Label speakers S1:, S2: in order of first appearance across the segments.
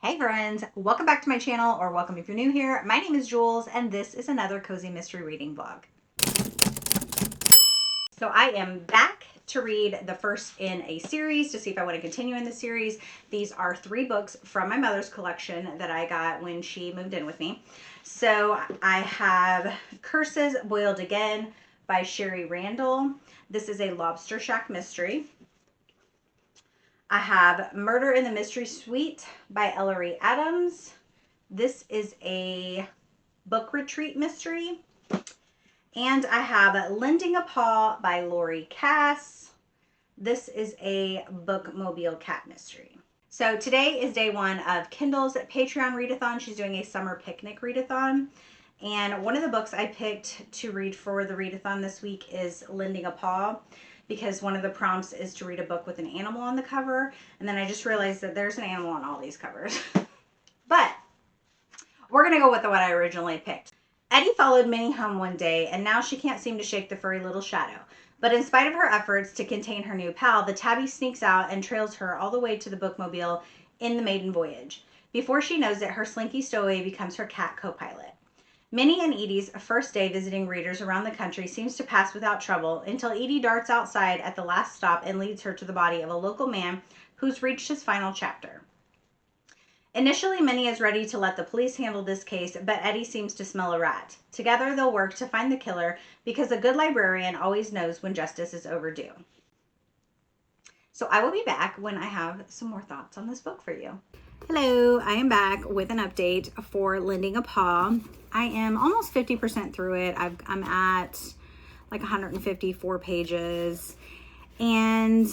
S1: Hey friends, welcome back to my channel, or welcome if you're new here. My name is Jules and this is another cozy mystery reading vlog. So I am back to read the first in a series to see if I want to continue in the series. These are 3 books from my mother's collection that I got when she moved in with me. So I have Curses Boiled Again by Sherry Randall. This is a Lobster Shack mystery. I have Murder in the Mystery Suite by Ellery Adams. This is a book retreat mystery. And I have Lending a Paw by Lori Cass. This is a bookmobile cat mystery. So today is day 1 of Kindle's Patreon readathon. She's doing a summer picnic readathon. And one of the books I picked to read for the readathon this week is Lending a Paw, because one of the prompts is to read a book with an animal on the cover. And then I just realized that there's an animal on all these covers. But we're going to go with what I originally picked. Eddie followed Minnie home one day, and now she can't seem to shake the furry little shadow. But in spite of her efforts to contain her new pal, the tabby sneaks out and trails her all the way to the bookmobile in the maiden voyage. Before she knows it, her slinky stowaway becomes her cat co-pilot. Minnie and Edie's first day visiting readers around the country seems to pass without trouble until Edie darts outside at the last stop and leads her to the body of a local man who's reached his final chapter. Initially, Minnie is ready to let the police handle this case, but Eddie seems to smell a rat. Together, they'll work to find the killer because a good librarian always knows when justice is overdue. So I will be back when I have some more thoughts on this book for you. Hello, I am back with an update for Lending a Paw. I am almost 50% through it. I'm at like 154 pages, and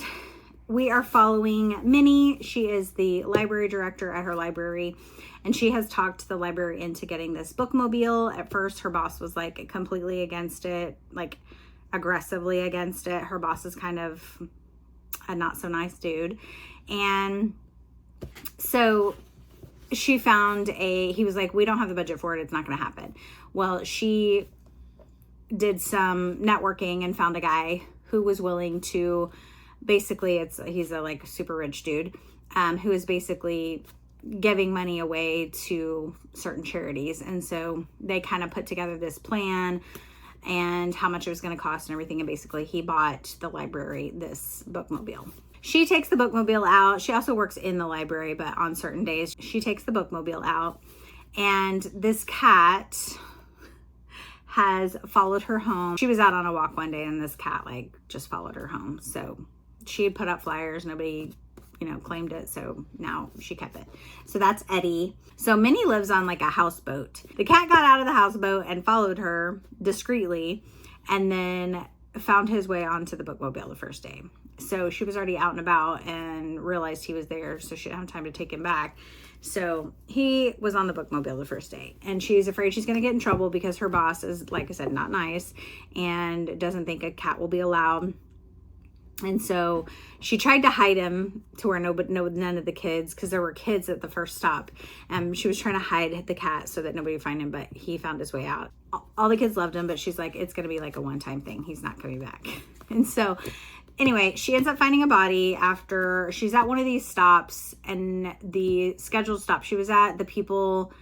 S1: we are following Minnie. She is the library director at her library, and she has talked the library into getting this bookmobile. At first, her boss was like completely against it, like aggressively against it. Her boss is kind of a not so nice dude. And so she found he was like, we don't have the budget for it. It's not going to happen. Well, she did some networking and found a guy who was willing to basically, he's a like super rich dude who is basically giving money away to certain charities. And so they kind of put together this plan and how much it was going to cost and everything. And basically he bought the library this bookmobile. She takes the bookmobile out. She also works in the library, but on certain days she takes the bookmobile out, and this cat has followed her home. She was out on a walk one day and this cat like just followed her home. So she had put up flyers. Nobody, claimed it. So now she kept it. So that's Eddie. So Minnie lives on like a houseboat. The cat got out of the houseboat and followed her discreetly, and then found his way onto the bookmobile the first day. So she was already out and about and realized he was there, so she didn't have time to take him back. So he was on the bookmobile the first day, and she's afraid she's going to get in trouble because her boss is, like I said, not nice and doesn't think a cat will be allowed. And so she tried to hide him to where none of the kids, because there were kids at the first stop. She was trying to hide the cat so that nobody would find him, but he found his way out. All the kids loved him, but she's like, it's going to be like a one-time thing. He's not coming back. And so anyway, she ends up finding a body after she's at one of these stops, and the scheduled stop she was at, the people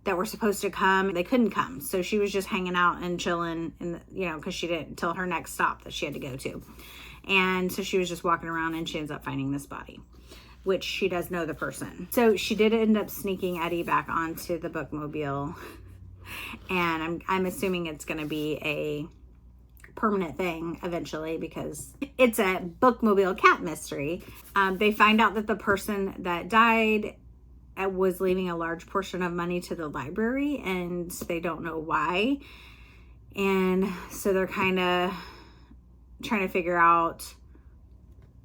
S1: that were supposed to come, they couldn't come. So she was just hanging out and chilling, and because she didn't till her next stop that she had to go to. And so she was just walking around, and she ends up finding this body, which she does know the person. So she did end up sneaking Eddie back onto the bookmobile, and I'm assuming it's going to be a permanent thing eventually because it's a bookmobile cat mystery. They find out that the person that died was leaving a large portion of money to the library, and they don't know why. And so they're kind of trying to figure out,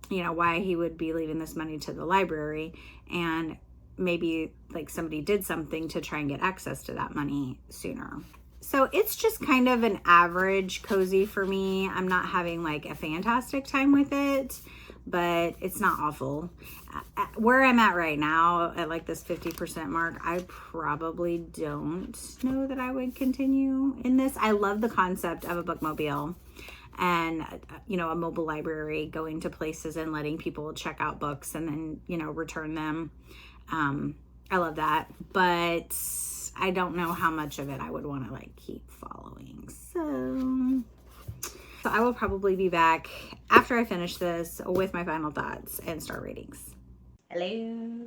S1: why he would be leaving this money to the library, and maybe like somebody did something to try and get access to that money sooner. So it's just kind of an average cozy for me. I'm not having like a fantastic time with it, but it's not awful. Where I'm at right now, at like this 50% mark, I probably don't know that I would continue in this. I love the concept of a bookmobile and, a mobile library, going to places and letting people check out books and then, return them. I love that, but I don't know how much of it I would want to like keep following. So I will probably be back after I finish this with my final thoughts and star ratings. Hello.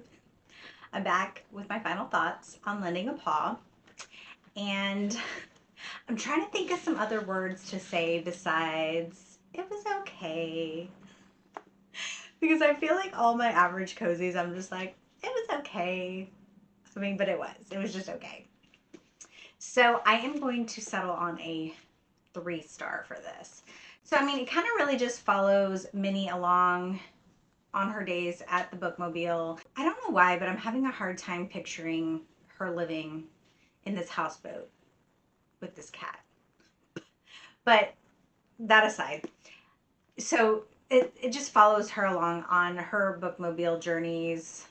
S1: I'm back with my final thoughts on Lending a Paw. And I'm trying to think of some other words to say besides, it was okay. Because I feel like all my average cozies, I'm just like, it was okay. I mean, but it was just okay. So I am going to settle on a 3-star for this. So, I mean, it kind of really just follows Minnie along on her days at the bookmobile. I don't know why, but I'm having a hard time picturing her living in this houseboat with this cat. But that aside, so it just follows her along on her bookmobile journeys.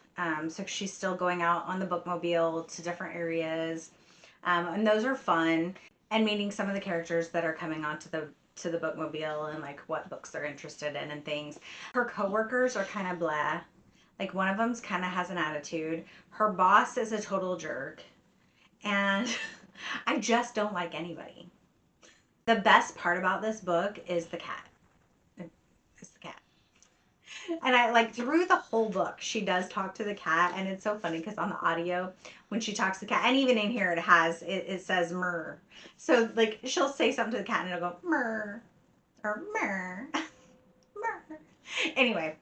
S1: So she's still going out on the bookmobile to different areas. And those are fun. And meeting some of the characters that are coming onto the bookmobile and like what books they're interested in and things. Her coworkers are kind of blah. Like one of them's kind of has an attitude. Her boss is a total jerk. And I just don't like anybody. The best part about this book is the cat. It's the cat. And I like through the whole book, she does talk to the cat, and it's so funny because on the audio, when she talks to the cat, and even in here it says murr. So like she'll say something to the cat and it'll go murr or murr. Murr. Anyway,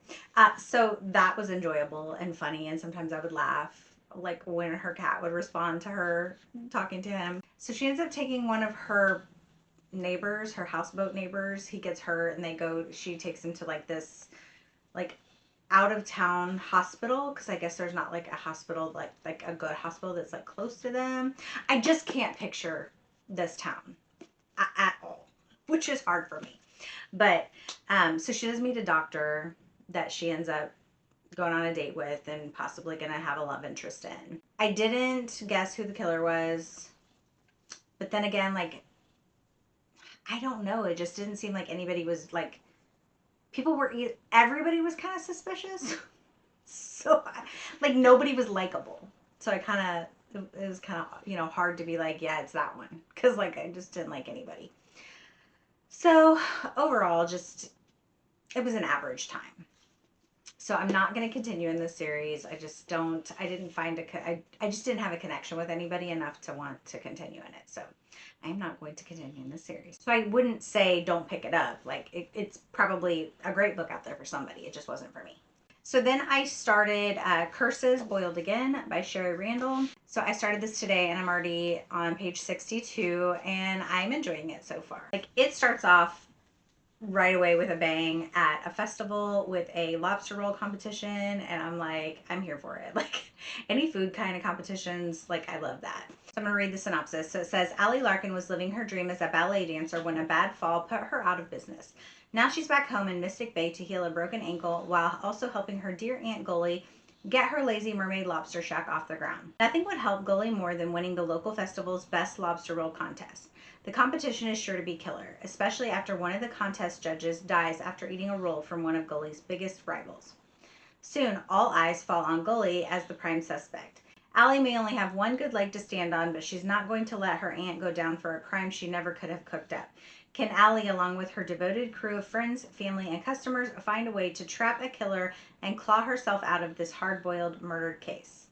S1: so that was enjoyable and funny, and sometimes I would laugh like when her cat would respond to her talking to him. So she ends up taking one of her neighbors, her houseboat neighbors. He gets hurt and she takes him to like this like out of town hospital, because I guess there's not like a hospital like a good hospital that's like close to them. I just can't picture this town at all, which is hard for me. But so she does meet a doctor that she ends up going on a date with and possibly gonna have a love interest in. I didn't guess who the killer was, but then again, like I don't know, it just didn't seem like anybody was like, everybody was kind of suspicious. So like nobody was likable. So it was kind of, hard to be like, yeah, it's that one. Cause like I just didn't like anybody. So overall, it was an average time. So I'm not going to continue in this series. I just didn't have a connection with anybody enough to want to continue in it. So I'm not going to continue in this series. So I wouldn't say don't pick it up. Like it's probably a great book out there for somebody. It just wasn't for me. So then I started Curses Boiled Again by Sherry Randall. So I started this today and I'm already on page 62 and I'm enjoying it so far. Like it starts off right away with a bang at a festival with a lobster roll competition, and I'm like, I'm here for it. Like any food kind of competitions, like I love that. So I'm gonna read the synopsis. So it says, Allie Larkin was living her dream as a ballet dancer when a bad fall put her out of business. Now she's back home in Mystic Bay to heal a broken ankle while also helping her dear Aunt Gully get her Lazy Mermaid lobster shack off the ground. Nothing would help Gully more than winning the local festival's best lobster roll contest. The competition is sure to be killer, especially after one of the contest judges dies after eating a roll from one of Gully's biggest rivals. Soon, all eyes fall on Gully as the prime suspect. Allie may only have one good leg to stand on, but she's not going to let her aunt go down for a crime she never could have cooked up. Can Allie, along with her devoted crew of friends, family, and customers, find a way to trap a killer and claw herself out of this hard-boiled murdered case?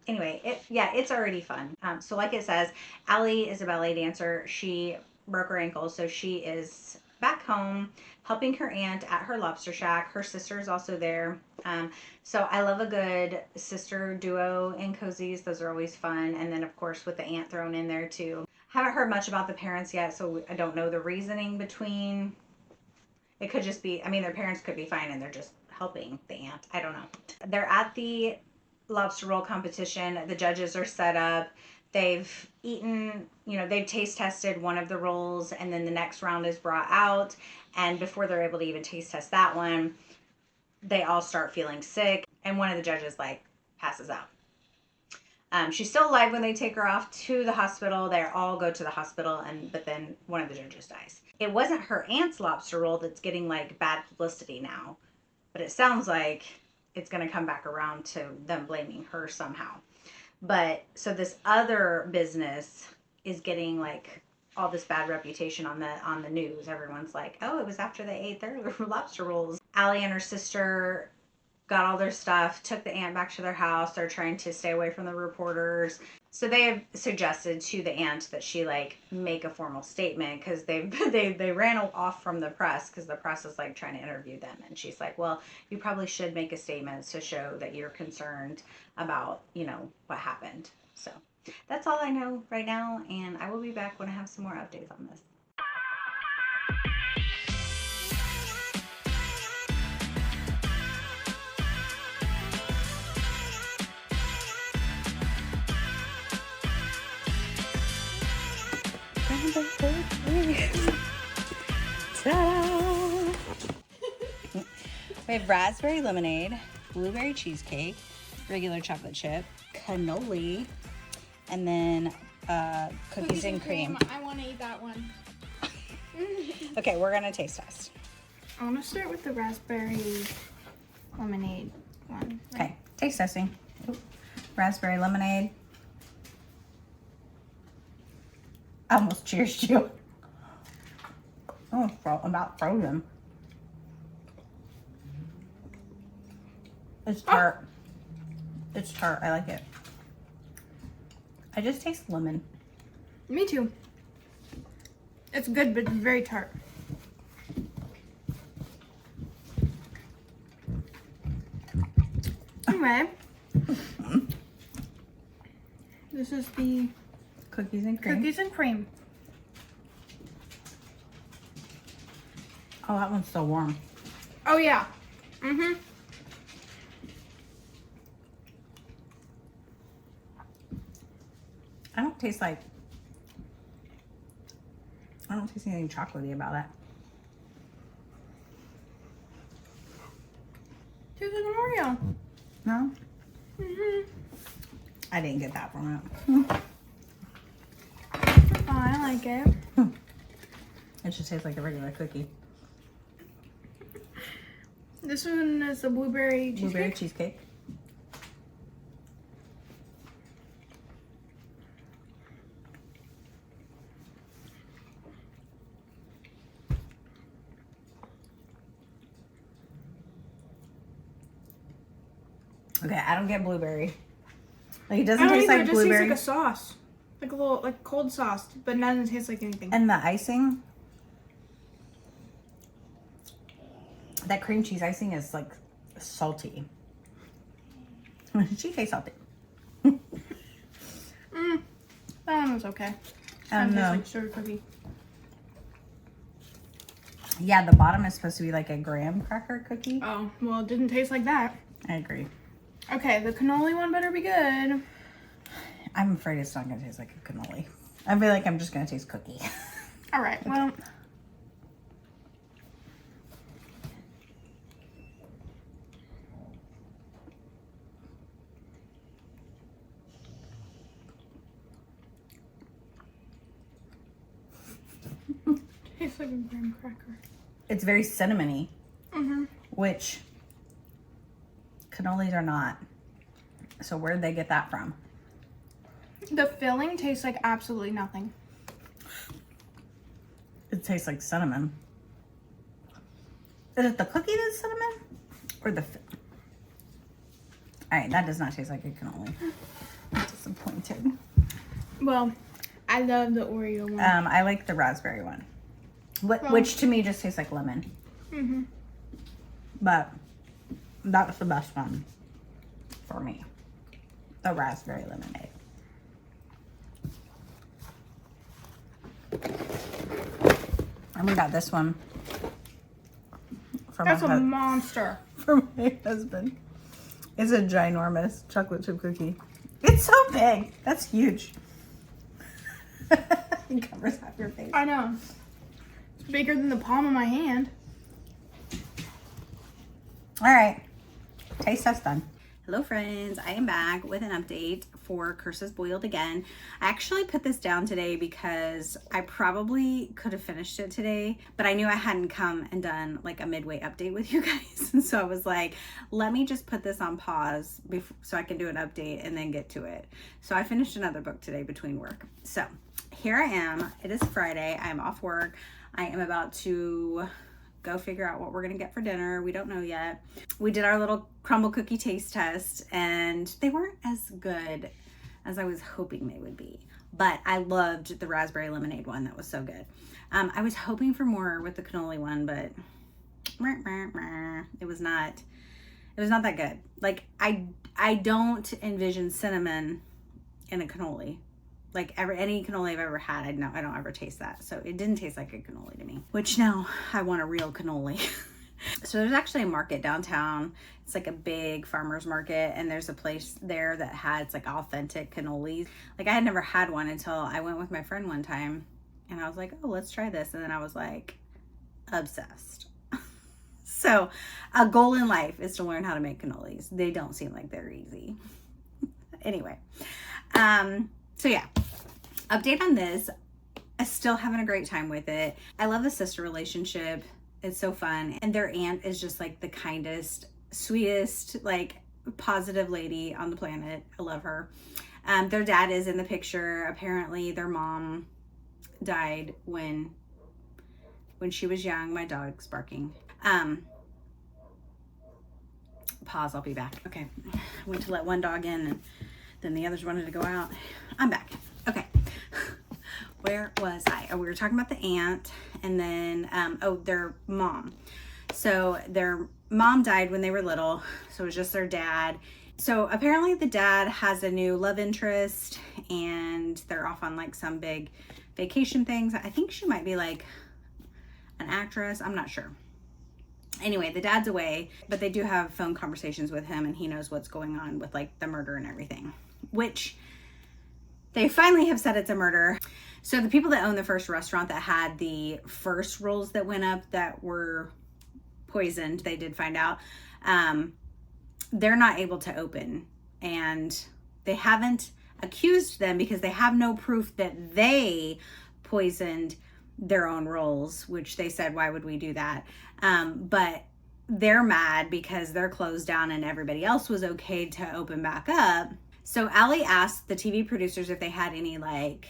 S1: Anyway, it's already fun. So like it says, Allie is a ballet dancer. She broke her ankle, so she is back home helping her aunt at her lobster shack. Her sister is also there. So I love a good sister duo in cozies. Those are always fun. And then of course with the aunt thrown in there too. Haven't heard much about the parents yet, so I don't know the reasoning between. It could just be, their parents could be fine and they're just helping the aunt. I don't know. They're at the lobster roll competition. The judges are set up. They've eaten, they've taste tested one of the rolls, and then the next round is brought out. And before they're able to even taste test that one, they all start feeling sick, and one of the judges passes out. She's still alive when they take her off to the hospital. They all go to the hospital, but then one of the judges dies. It wasn't her aunt's lobster roll that's getting bad publicity now, but it sounds like it's going to come back around to them blaming her somehow. But so this other business is getting like all this bad reputation on the news. Everyone's like, oh, it was after they ate their lobster rolls. Allie and her sister got all their stuff, took the aunt back to their house. They're trying to stay away from the reporters. So they have suggested to the aunt that she like make a formal statement because they ran off from the press because the press is like trying to interview them. And she's like, well, you probably should make a statement to show that you're concerned about, you know, what happened. So that's all I know right now. And I will be back when I have some more updates on this. Ta-da! We have raspberry lemonade, blueberry cheesecake, regular chocolate chip, cannoli, and then cookies and cream.
S2: I want to eat that one.
S1: Okay, we're gonna taste test.
S2: I want to start with the raspberry lemonade one.
S1: Okay, taste testing. Raspberry lemonade. I almost cheersed you. Oh, about frozen. It's tart. Oh. It's tart. I like it. I just taste lemon.
S2: Me too. It's good, but very tart. Anyway, this is the
S1: cookies and cream.
S2: Cookies and cream.
S1: Oh, that one's so warm.
S2: Oh yeah. Mhm.
S1: I don't taste anything chocolatey about that.
S2: Tastes like an Oreo.
S1: No?
S2: Mhm.
S1: I didn't get that from it.
S2: Oh, I like it.
S1: It just tastes like a regular cookie.
S2: This one is the blueberry cheesecake.
S1: Blueberry cheesecake. Okay, I don't get blueberry. Like it doesn't taste like blueberry.
S2: It just tastes like a sauce, like a little like cold sauce, but it doesn't taste like anything.
S1: And the icing, that cream cheese icing is like salty. She tastes salty.
S2: That one was okay.
S1: I don't know.
S2: Like sugar cookie.
S1: Yeah, the bottom is supposed to be like a graham cracker cookie.
S2: Oh, well, it didn't taste like that.
S1: I agree.
S2: Okay, the cannoli one better be good.
S1: I'm afraid it's not going to taste like a cannoli. I feel like I'm just going to taste cookie.
S2: All right, well. Tastes like a graham cracker.
S1: It's very cinnamony,
S2: Mm-hmm.
S1: which cannolis are not. So where'd they get that from?
S2: The filling tastes like absolutely nothing.
S1: It tastes like cinnamon. Is it the cookie that's cinnamon? Or the... Alright, that does not taste like a cannoli. I'm disappointed.
S2: Well, I love the Oreo one.
S1: I like the raspberry one. Which to me just tastes like lemon.
S2: Mm-hmm.
S1: But that's the best one for me. The raspberry lemonade. And we got this one from
S2: That's a monster.
S1: For my husband. It's a ginormous chocolate chip cookie. It's so big. That's huge. It covers half your face.
S2: I know. It's bigger than the palm of my hand.
S1: All right. Taste test done. Hello friends, I am back with an update for Curses Boiled Again. I actually put this down today because I probably could have finished it today, but I knew I hadn't come and done like a midway update with you guys. And so I was like, let me just put this on pause so I can do an update and then get to it. So I finished another book today between work. So here I am. It is Friday. I am off work. I am about to go figure out what we're gonna get for dinner. We don't know yet. We did our little Crumbl cookie taste test and they weren't as good as I was hoping they would be. But I loved the raspberry lemonade one. That was so good. I was hoping for more with the cannoli one, but it was not that good. Like I don't envision cinnamon in a cannoli. Like any cannoli I've ever had, I don't ever taste that. So it didn't taste like a cannoli to me, which now I want a real cannoli. So there's actually a market downtown. It's like a big farmer's market, and there's a place there that has like authentic cannolis. Like I had never had one until I went with my friend one time, and I was like, oh, let's try this. And then I was like, obsessed. So a goal in life is to learn how to make cannolis. They don't seem like they're easy. Anyway, so yeah, update on this. I'm still having a great time with it. I love the sister relationship. It's so fun. And their aunt is just like the kindest, sweetest, like positive lady on the planet. I love her. Their dad is in the picture. Apparently their mom died when she was young. My dog's barking. Pause, I'll be back. Okay, went to let one dog in and then the others wanted to go out. I'm back. Okay. Where was I? Oh, we were talking about the aunt and then, their mom. So their mom died when they were little. So it was just their dad. So apparently the dad has a new love interest and they're off on like some big vacation things. I think she might be like an actress. I'm not sure. Anyway, the dad's away, but they do have phone conversations with him and he knows what's going on with like the murder and everything, which they finally have said it's a murder. So the people that own the first restaurant that had the first rolls that went up that were poisoned, they did find out, they're not able to open, and they haven't accused them because they have no proof that they poisoned their own rolls, which they said, why would we do that? But they're mad because they're closed down and everybody else was okay to open back up. So Allie asked the TV producers if they had any like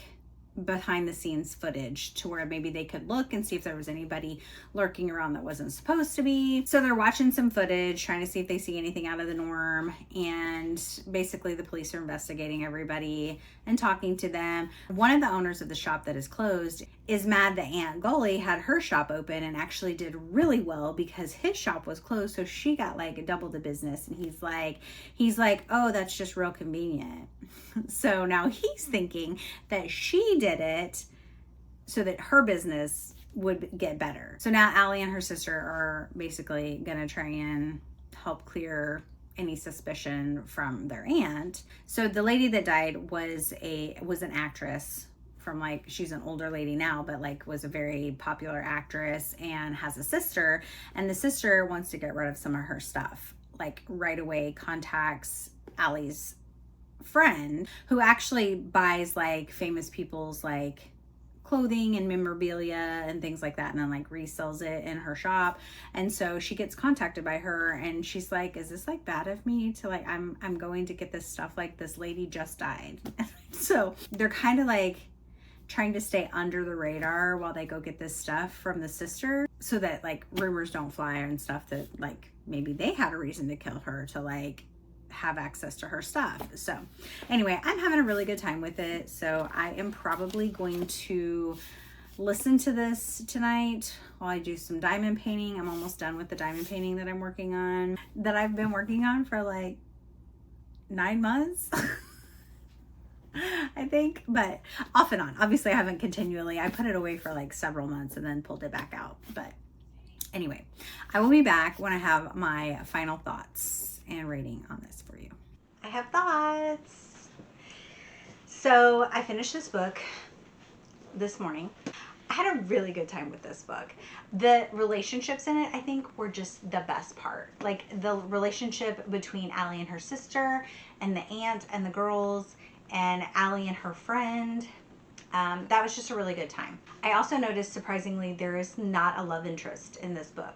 S1: behind the scenes footage to where maybe they could look and see if there was anybody lurking around that wasn't supposed to be. So they're watching some footage, trying to see if they see anything out of the norm. And basically the police are investigating everybody and talking to them. One of the owners of the shop that is closed is mad that Aunt Gully had her shop open and actually did really well because his shop was closed. So she got like double the business. And he's like, oh, that's just real convenient. So now he's thinking that she did it so that her business would get better. So now Allie and her sister are basically gonna try and help clear any suspicion from their aunt. So the lady that died was an actress from like, she's an older lady now, but like was a very popular actress and has a sister, and the sister wants to get rid of some of her stuff. Like right away contacts Allie's friend who actually buys like famous people's like clothing and memorabilia and things like that, and then like resells it in her shop. And so she gets contacted by her and she's like, is this like bad of me to like, I'm going to get this stuff, like this lady just died. So they're kind of like trying to stay under the radar while they go get this stuff from the sister so that like rumors don't fly and stuff that like maybe they had a reason to kill her to like have access to her stuff. So anyway, I'm having a really good time with it. So I am probably going to listen to this tonight while I do some diamond painting. I'm almost done with the diamond painting that I'm working on, that I've been working on for like 9 months. I think, but off and on. Obviously I haven't continually, I put it away for like several months and then pulled it back out. But anyway, I will be back when I have my final thoughts and rating on this for you. I have thoughts. So I finished this book this morning. I had a really good time with this book. The relationships in it, I think, were just the best part. Like the relationship between Allie and her sister, and the aunt and the girls, and Allie and her friend. That was just a really good time. I also noticed, surprisingly, there is not a love interest in this book.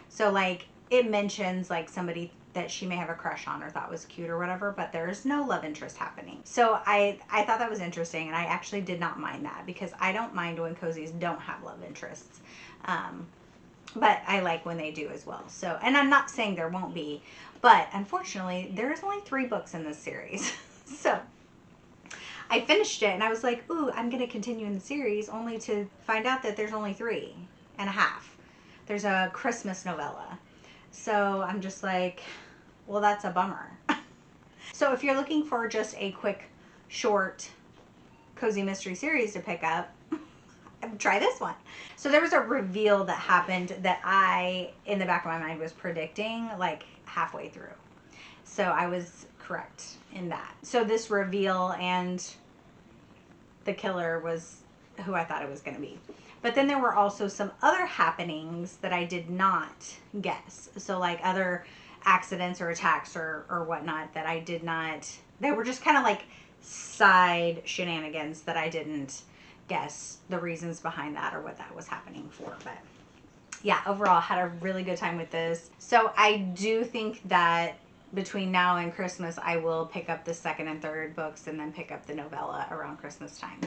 S1: So, like, it mentions, like, somebody that she may have a crush on or thought was cute or whatever, but there's no love interest happening. So I thought that was interesting, and I actually did not mind that, because I don't mind when cozies don't have love interests. But I like when they do as well. So, and I'm not saying there won't be, but unfortunately, there's only 3 books in this series. So I finished it and I was like, ooh, I'm going to continue in the series, only to find out that there's only 3.5. There's a Christmas novella. So I'm just like, well, that's a bummer. So if you're looking for just a quick, short, cozy mystery series to pick up, try this one. So there was a reveal that happened that I, in the back of my mind, was predicting like halfway through. So I was correct in that. So this reveal and the killer was who I thought it was going to be. But then there were also some other happenings that I did not guess. So like other accidents or attacks or whatnot that I did not, they were just kind of like side shenanigans that I didn't guess the reasons behind that or what that was happening for. But yeah, overall had a really good time with this. So I do think that between now and Christmas, I will pick up the second and third books and then pick up the novella around Christmas time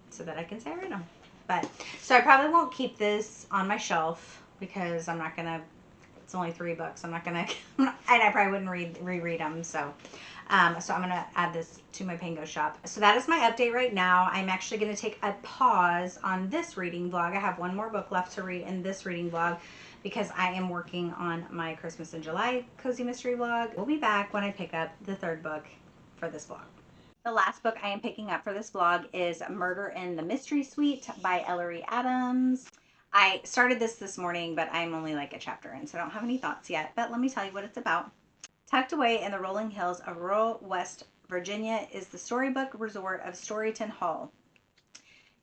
S1: so that I can say I read them. But so I probably won't keep this on my shelf because I'm not gonna. It's only 3 books. I'm not gonna, and I probably wouldn't reread them. So, so I'm gonna add this to my Pango shop. So that is my update right now. I'm actually gonna take a pause on this reading vlog. I have one more book left to read in this reading vlog because I am working on my Christmas in July cozy mystery vlog. We'll be back when I pick up the 3rd book for this vlog. The last book I am picking up for this vlog is Murder in the Mystery Suite by Ellery Adams. I started this morning, but I'm only like a chapter in, so I don't have any thoughts yet. But let me tell you what it's about. Tucked away in the rolling hills of rural West Virginia is the storybook resort of Storyton Hall,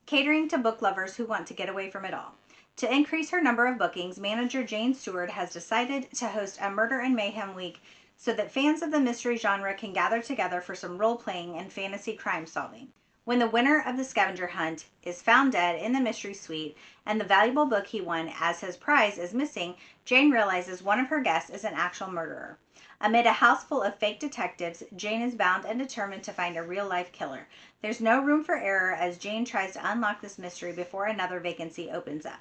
S1: catering to book lovers who want to get away from it all. To increase her number of bookings, manager Jane Stewart has decided to host a Murder and Mayhem Week so that fans of the mystery genre can gather together for some role-playing and fantasy crime solving. When the winner of the scavenger hunt is found dead in the mystery suite and the valuable book he won as his prize is missing, Jane realizes one of her guests is an actual murderer. Amid a house full of fake detectives, Jane is bound and determined to find a real-life killer. There's no room for error as Jane tries to unlock this mystery before another vacancy opens up.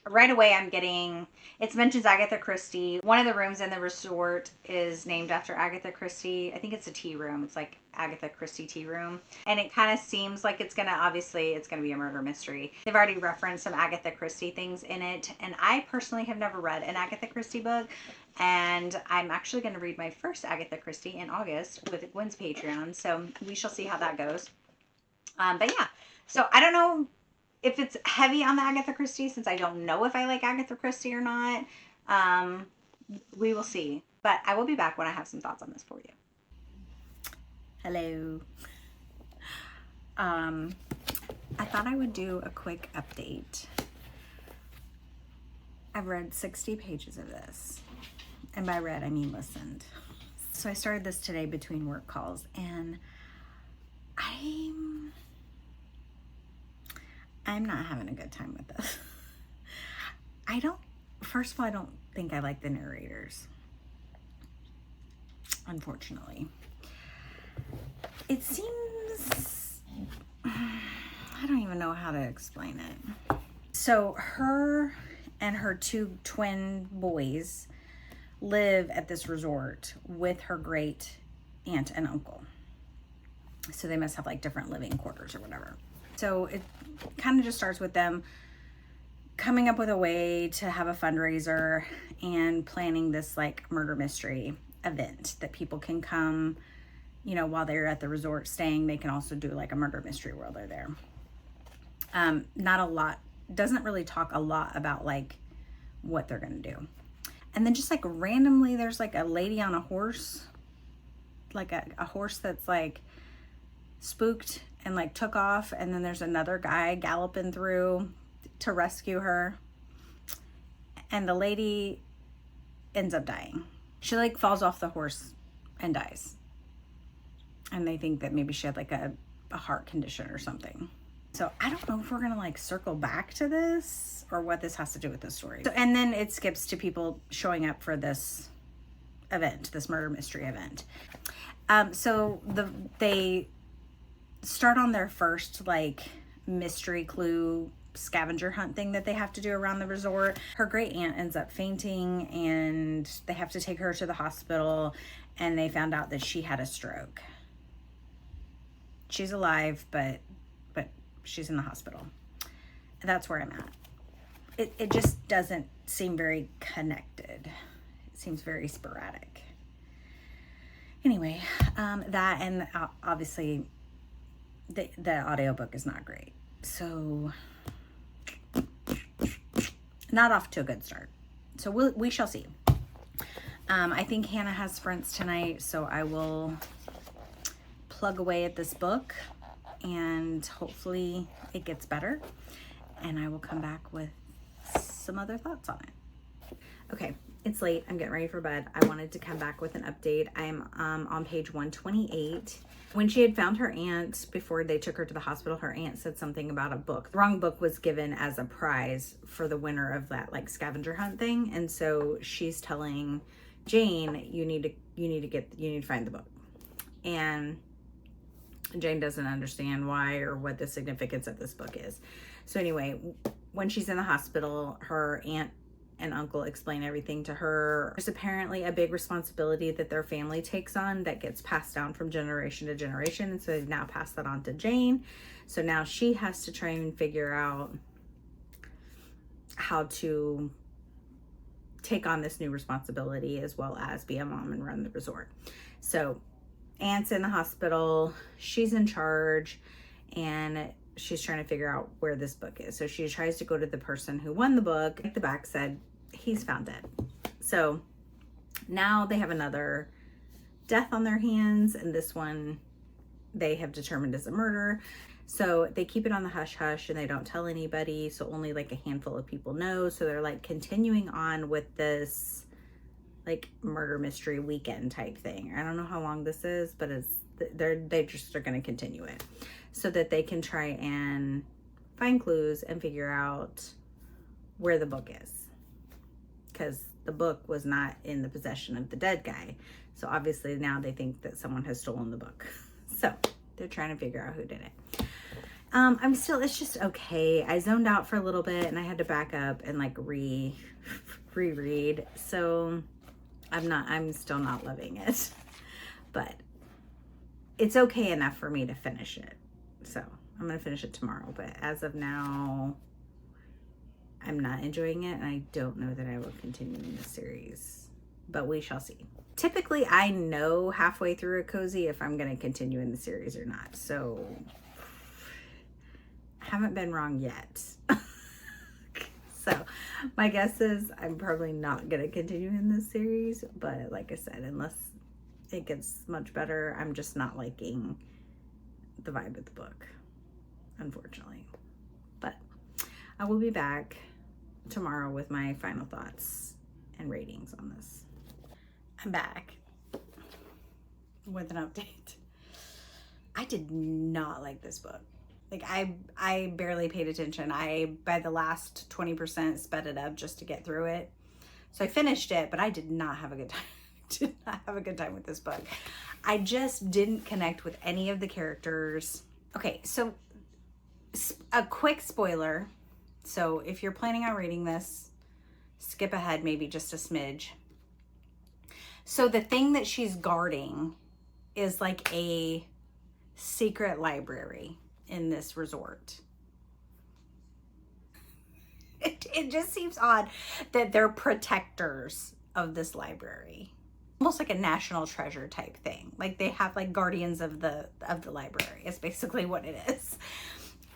S1: Right away, I'm getting, it mentions Agatha Christie. One of the rooms in the resort is named after Agatha Christie. I think it's a tea room. It's like Agatha Christie tea room. And it kind of seems like it's going to be a murder mystery. They've already referenced some Agatha Christie things in it. And I personally have never read an Agatha Christie book. And I'm actually going to read my first Agatha Christie in August with Gwen's Patreon. So we shall see how that goes. But yeah, so I don't know if it's heavy on the Agatha Christie, since I don't know if I like Agatha Christie or not. We will see. But I will be back when I have some thoughts on this for you. Hello. I thought I would do a quick update. I've read 60 pages of this. And by read, I mean listened. So I started this today between work calls, and I'm not having a good time with this. First of all, I don't think I like the narrators. Unfortunately. It seems, I don't even know how to explain it. So her and her 2 twin boys live at this resort with her great aunt and uncle. So they must have like different living quarters or whatever. So it kind of just starts with them coming up with a way to have a fundraiser and planning this like murder mystery event that people can come, you know, while they're at the resort staying. They can also do like a murder mystery while they're there. Not a lot, doesn't really talk a lot about like what they're gonna do. And then just like randomly there's like a lady on a horse, like a horse that's like spooked and like took off, and then there's another guy galloping through. to rescue her, and the lady ends up dying. She like falls off the horse and dies. And they think that maybe she had like a heart condition or something. So I don't know if we're gonna like circle back to this or what this has to do with this story. So, and then it skips to people showing up for this event, this murder mystery event. So they start on their first like mystery clue scavenger hunt thing that they have to do around the resort. Her great aunt ends up fainting and they have to take her to the hospital, and they found out that she had a stroke. She's alive, but she's in the hospital. That's where I'm at. It just doesn't seem very connected. It seems very sporadic. Anyway, that, and obviously the audiobook is not great. So not off to a good start. So we shall see. I think Hannah has sprints tonight, so I will plug away at this book and hopefully it gets better, and I will come back with some other thoughts on it. Okay, it's late. I'm getting ready for bed. I wanted to come back with an update. I'm on page 128. When she had found her aunt before they took her to the hospital, her aunt said something about a book. The wrong book was given as a prize for the winner of that like scavenger hunt thing, and so she's telling Jane, you need to find the book. And Jane doesn't understand why or what the significance of this book is. So anyway, when she's in the hospital, her aunt and uncle explain everything to her. There's apparently a big responsibility that their family takes on that gets passed down from generation to generation. And so they've now passed that on to Jane. So now she has to try and figure out how to take on this new responsibility as well as be a mom and run the resort. So Aunt's in the hospital, she's in charge, and she's trying to figure out where this book is. So she tries to go to the person who won the book. The back said, he's found dead. So now they have another death on their hands, and this one they have determined is a murder. So they keep it on the hush hush and they don't tell anybody. So only like a handful of people know. So they're like continuing on with this like murder mystery weekend type thing. I don't know how long this is, but they just are going to continue it so that they can try and find clues and figure out where the book is, because the book was not in the possession of the dead guy. So obviously now they think that someone has stolen the book. So they're trying to figure out who did it. It's just okay. I zoned out for a little bit and I had to back up and like reread. So I'm still not loving it, but it's okay enough for me to finish it. So I'm going to finish it tomorrow, but as of now, I'm not enjoying it. And I don't know that I will continue in the series, but we shall see. Typically I know halfway through a cozy if I'm going to continue in the series or not. So I haven't been wrong yet. So my guess is I'm probably not going to continue in this series, but like I said, unless it gets much better, I'm just not liking the vibe of the book, unfortunately. But I will be back tomorrow with my final thoughts and ratings on this. I'm back with an update. I did not like this book. Like I barely paid attention. By the last 20% sped it up just to get through it. So I finished it, but I did not have a good time. Did not have a good time with this book. I just didn't connect with any of the characters. Okay, so a quick spoiler. So if you're planning on reading this, skip ahead maybe just a smidge. So the thing that she's guarding is like a secret library in this resort. It just seems odd that they're protectors of this library. Almost like a national treasure type thing. Like they have like guardians of the library is basically what it is.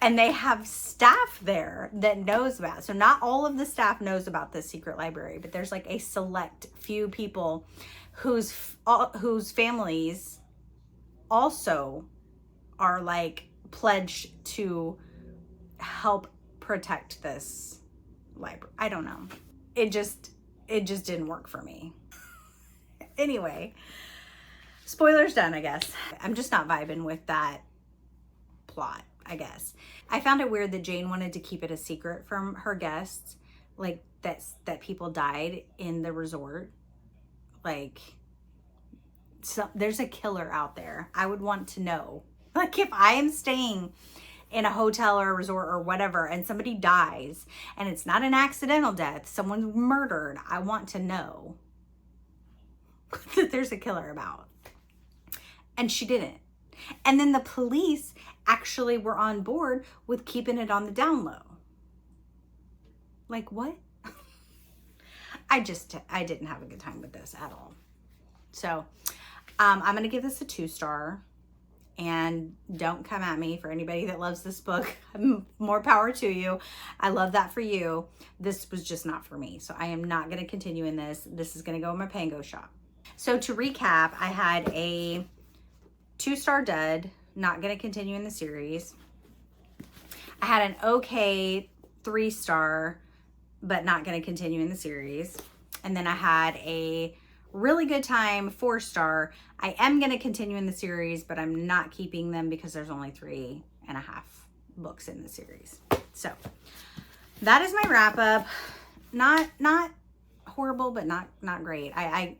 S1: And they have staff there that knows about it. So not all of the staff knows about this secret library, but there's like a select few people whose families also are like pledged to help protect this library. I don't know. It just didn't work for me. Anyway, spoilers done, I guess. I'm just not vibing with that plot, I guess. I found it weird that Jane wanted to keep it a secret from her guests, like that people died in the resort. Like, so there's a killer out there. I would want to know. Like, if I am staying in a hotel or a resort or whatever and somebody dies and it's not an accidental death, someone's murdered, I want to know that there's a killer about. And she didn't. And then the police actually were on board with keeping it on the down low. Like, what? I didn't have a good time with this at all. So I'm going to give this a 2-star. And don't come at me for anybody that loves this book. More power to you. I love that for you. This was just not for me. So I am not going to continue in this. This is going to go in my Pango shop. So to recap, I had a 2-star dud. Not going to continue in the series. I had an okay 3-star, but not going to continue in the series. And then I had a really good time 4-star. I am going to continue in the series, but I'm not keeping them because there's only 3.5 books in the series. So that is my wrap up. Not horrible, but not great. I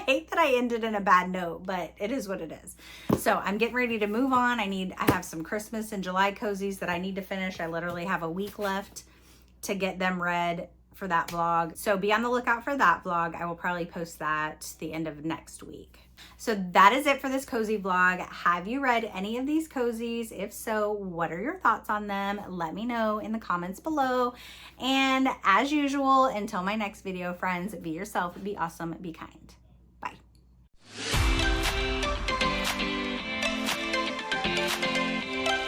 S1: hate that I ended in a bad note, but it is what it is. So I'm getting ready to move on. I have some Christmas and July cozies that I need to finish. I literally have a week left to get them read for that vlog. So be on the lookout for that vlog. I will probably post that the end of next week. So that is it for this cozy vlog. Have you read any of these cozies? If so, what are your thoughts on them? Let me know in the comments below. And as usual, until my next video, friends, be yourself, be awesome, be kind.